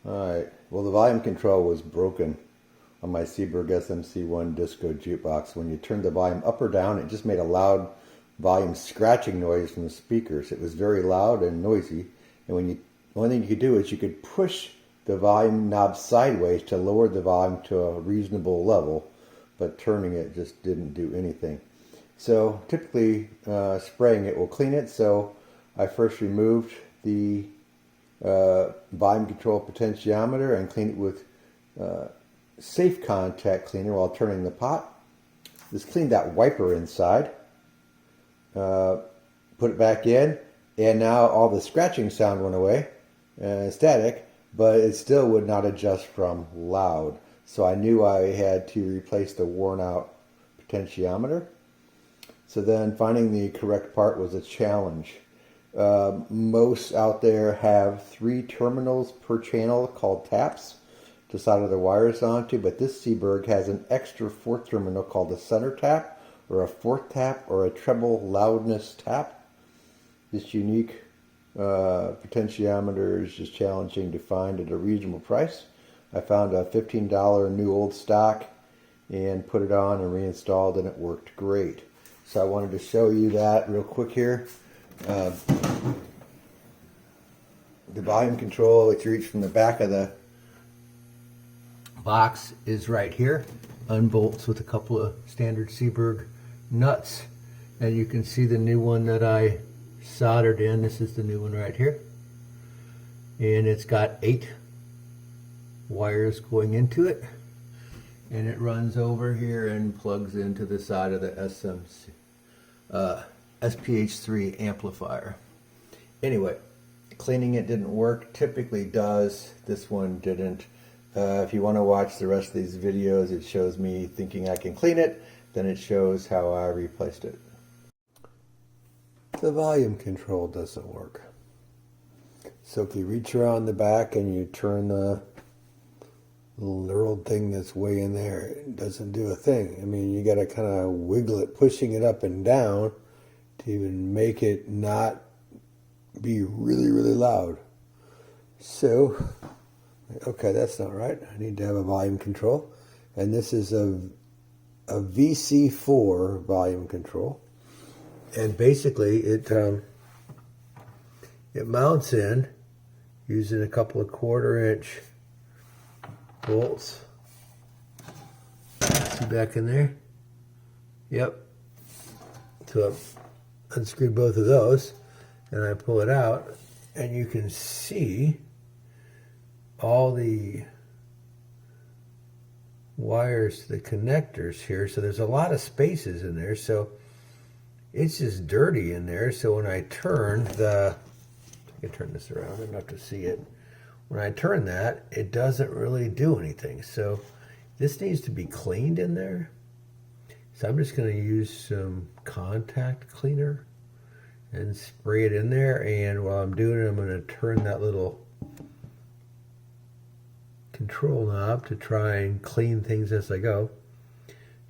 Alright, well the volume control was broken on my Seeburg SMC1 Disco Jukebox. When you turned the volume up or down, it just made a loud volume scratching noise from the speakers. It was very loud and noisy, and the only thing you could do is you could push the volume knob sideways to lower the volume to a reasonable level, but turning it just didn't do anything. So typically spraying it will clean it, so I first removed the volume control potentiometer and clean it with safe contact cleaner while turning the pot. Just cleaned that wiper inside, put it back in, and now all the scratching sound went away, static, but it still would not adjust from loud. So I knew I had to replace the worn out potentiometer. So then finding the correct part was a challenge. Most out there have 3 terminals per channel called taps to solder the wires onto, but this Seeburg has an extra 4th terminal called a center tap, or a 4th tap, or a treble loudness tap. This unique potentiometer is just challenging to find at a reasonable price. I found a $15 new old stock and put it on and reinstalled, and it worked great. So I wanted to show you that real quick here. The volume control, which you reach from the back of the box, is right here. Unbolts with a couple of standard Seeburg nuts. And you can see the new one that I soldered in. This is the new one right here. And it's got 8 wires going into it. And it runs over here and plugs into the side of the SPH3 amplifier. Anyway, cleaning it didn't work. Typically does. This one didn't. If you want to watch the rest of these videos, it shows me thinking I can clean it. Then it shows how I replaced it. The volume control doesn't work. So if you reach around the back and you turn the little knurled thing that's way in there, it doesn't do a thing. I mean, you got to kind of wiggle it, pushing it up and down to even make it not be really, really loud. So, okay, that's not right. I need to have a volume control. And this is a VC4 volume control. And basically it mounts in using a couple of 1/4 inch bolts. See back in there? Yep. So I unscrewed both of those and I pull it out, and you can see all the wires, the connectors here. So there's a lot of spaces in there, so it's just dirty in there. So when I turn I can turn this around enough to see it. When I turn that, it doesn't really do anything. So this needs to be cleaned in there. So I'm just going to use some contact cleaner and spray it in there. And while I'm doing it, I'm going to turn that little control knob to try and clean things as I go.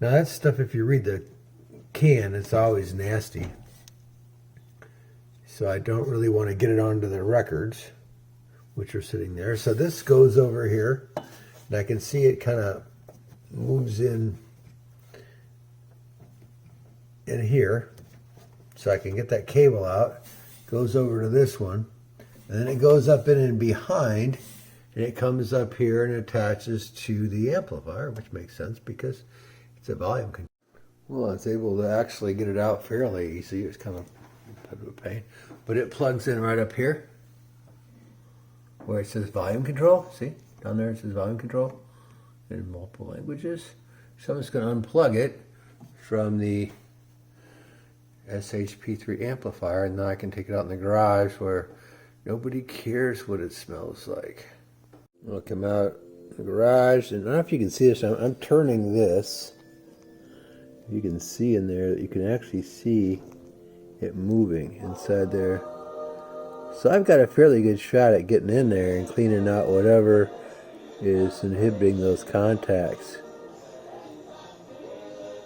Now that stuff, if you read the can, it's always nasty. So I don't really want to get it onto the records, which are sitting there. So this goes over here, and I can see it kind of moves in here. So I can get that cable out, goes over to this one, and then it goes up in and behind, and it comes up here and attaches to the amplifier, which makes sense because it's a volume control. Well, I was able to actually get it out fairly easy. It was kind of a pain, but it plugs in right up here where it says volume control. See, down there it says volume control in multiple languages. So I'm just going to unplug it from the SHP3 amplifier, and then I can take it out in the garage where nobody cares what it smells like. I'll come out in the garage, and I don't know if you can see this. I'm turning this. You can see in there that you can actually see it moving inside there. So I've got a fairly good shot at getting in there and cleaning out whatever is inhibiting those contacts.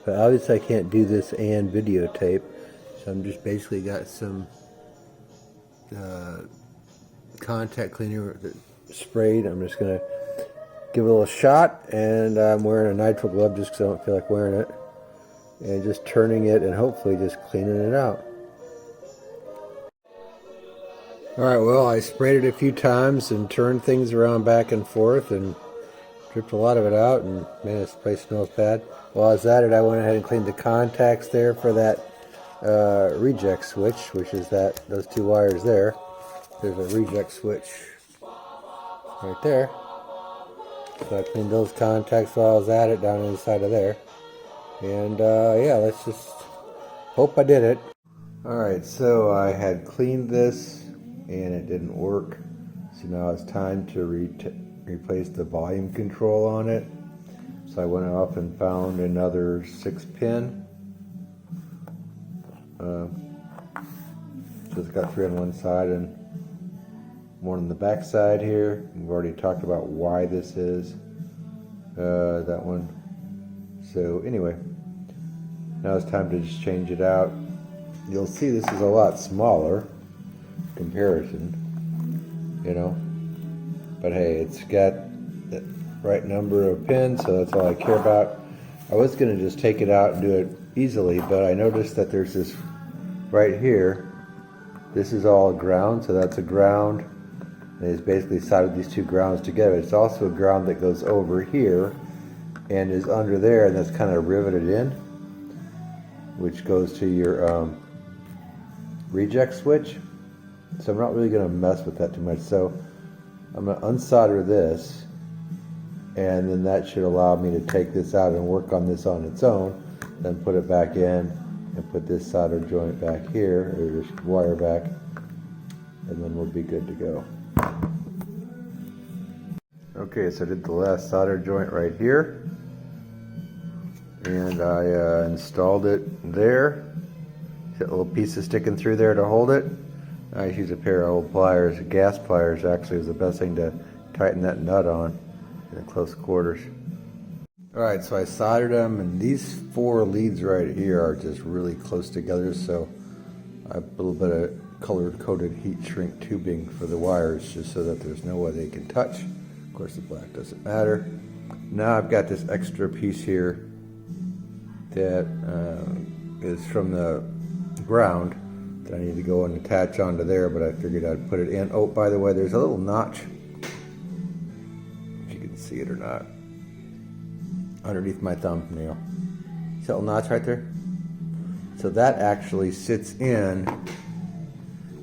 But obviously I can't do this and videotape, so I'm just basically got some contact cleaner sprayed. I'm just going to give it a little shot, and I'm wearing a nitrile glove just because I don't feel like wearing it. And just turning it and hopefully just cleaning it out. Alright, well, I sprayed it a few times and turned things around back and forth and dripped a lot of it out, and man, this place smells bad. While I was at it, I went ahead and cleaned the contacts there for that reject switch, which is those two wires there. There's a reject switch right there. So I cleaned those contacts while I was at it down inside of there. And yeah, let's just hope I did it. Alright, so I had cleaned this and it didn't work. So now it's time to replace the volume control on it. So I went off and found another 6-pin. So it's got 3 on one side and 1 on the back side here. We've already talked about why this is that one. So anyway, now it's time to just change it out. You'll see this is a lot smaller comparison, you know, but hey, it's got the right number of pins, so that's all I care about. I was going to just take it out and do it easily, but I noticed that there's this right here. This is all ground, so that's a ground, and it's basically soldered these two grounds together. It's also a ground that goes over here and is under there, and that's kind of riveted in, which goes to your reject switch. So I'm not really going to mess with that too much. So I'm going to unsolder this, and then that should allow me to take this out and work on this on its own, then put it back in and put this solder joint back here, or this wire back, and then we'll be good to go. Okay, so I did the last solder joint right here, and I installed it there. Got little pieces sticking through there to hold it. I use a pair of old pliers. Gas pliers actually is the best thing to tighten that nut on in close quarters. Alright, so I soldered them, and these 4 leads right here are just really close together, so I put a little bit of color-coded heat shrink tubing for the wires just so that there's no way they can touch. Of course, the black doesn't matter. Now I've got this extra piece here that is from the ground that I need to go and attach onto there, but I figured I'd put it in. Oh, by the way, there's a little notch, if you can see it or not, underneath my thumbnail. See that little notch right there? So that actually sits in,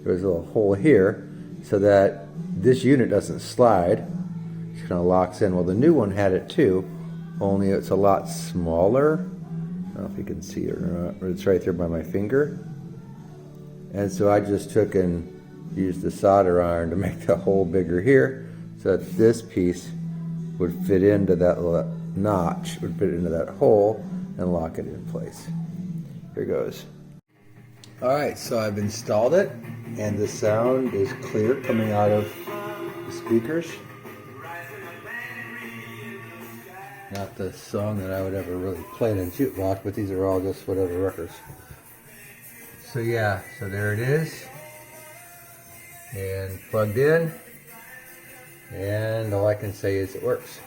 there's a little hole here, so that this unit doesn't slide. It kind of locks in. Well, the new one had it too, only it's a lot smaller. I don't know if you can see it or not, but it's right there by my finger. And so I just took and used the solder iron to make the hole bigger here, so that this piece would fit into that little notch, would fit into that hole and lock it in place. Here goes. Alright, so I've installed it, and the sound is clear coming out of the speakers. Not the song that I would ever really play in a jukebox, but these are all just whatever records. So yeah, so there it is, and plugged in, and all I can say is it works.